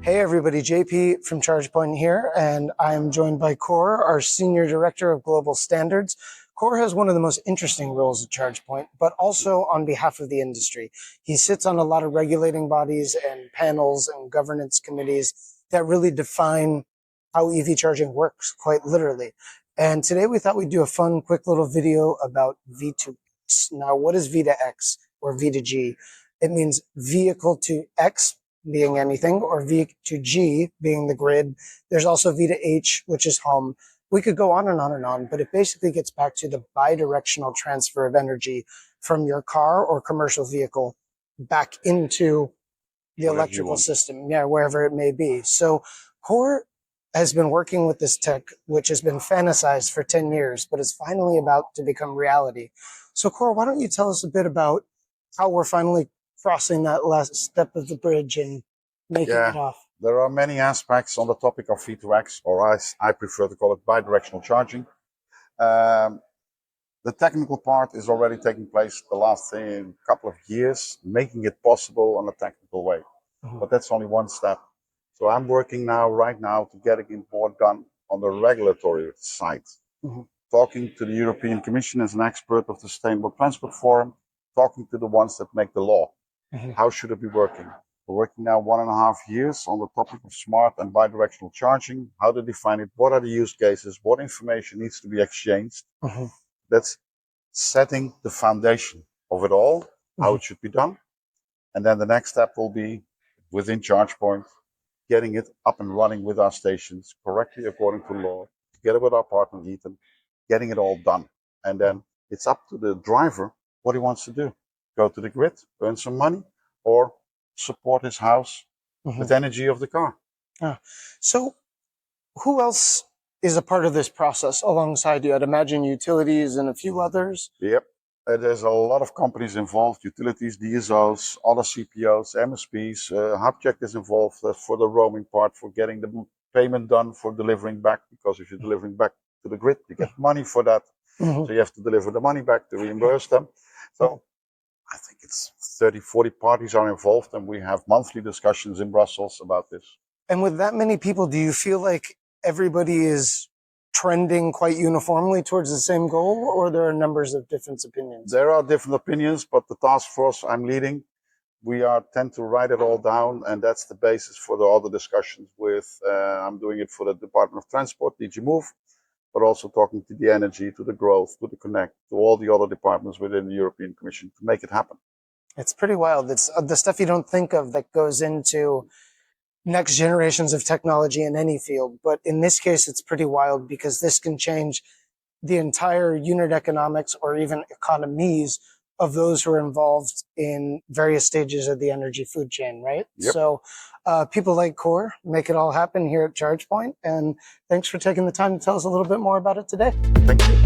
Hey everybody, JP from ChargePoint here, and I'm joined by Kor, our Senior Director of Global Standards. Kor has one of the most interesting roles at ChargePoint, but also on behalf of the industry. He sits on a lot of regulating bodies and panels and governance committees that really define how EV charging works, quite literally. And today we thought we'd do a fun, quick little video about V2X. Now, what is V2X or V2G? It means vehicle to X being anything, or V to G being the grid. There's also V to H, which is home. We could go on and on and on, but it basically gets back to the bi-directional transfer of energy from your car or commercial vehicle back into the electrical system, wherever it may be. So Kor has been working with this tech, which has been fantasized for 10 years, but is finally about to become reality. So Kor, why don't you tell us a bit about how we're finally crossing that last step of the bridge and making it off? There are many aspects on the topic of V2X, or as I prefer to call it, bi-directional charging. The technical part is already taking place the last couple of years, making it possible on a technical way. But that's only one step. So I'm working right now to getting it more done on the regulatory side. Talking to the European Commission as an expert of the Sustainable Transport Forum, talking to the ones that make the law. How should it be working? We're working now 1.5 years on the topic of smart and bi-directional charging, how to define it, what are the use cases, what information needs to be exchanged. That's setting the foundation of it all, how it should be done. And then the next step will be within ChargePoint, getting it up and running with our stations correctly according to law, together with our partner Ethan, getting it all done. And then it's up to the driver what he wants to do. Go to the grid, earn some money, or support his house with energy of the car. So who else is a part of this process alongside you? I'd imagine utilities and a few others. Yep. There's a lot of companies involved, utilities, DSOs, other CPOs, MSPs. Hubcheck is involved for the roaming part, for getting the payment done, for delivering back, because if you're delivering back to the grid, you get money for that. So you have to deliver the money back to reimburse them. So I think it's 30, 40 parties are involved, and we have monthly discussions in Brussels about this. And with that many people, do you feel like everybody is trending quite uniformly towards the same goal, or there are numbers of different opinions? There are different opinions, but the task force I'm leading, we tend to write it all down, and that's the basis for the other discussions with, I'm doing it for the Department of Transport, DG Move, but also talking to the energy, to the growth, to the connect, to all the other departments within the European Commission to make it happen. It's pretty wild. It's the stuff you don't think of that goes into next generations of technology in any field. But in this case, it's pretty wild because this can change the entire unit economics or even economies of those who are involved in various stages of the energy food chain, right? Yep. So people like Kor make it all happen here at ChargePoint. And thanks for taking the time to tell us a little bit more about it today. Thank you.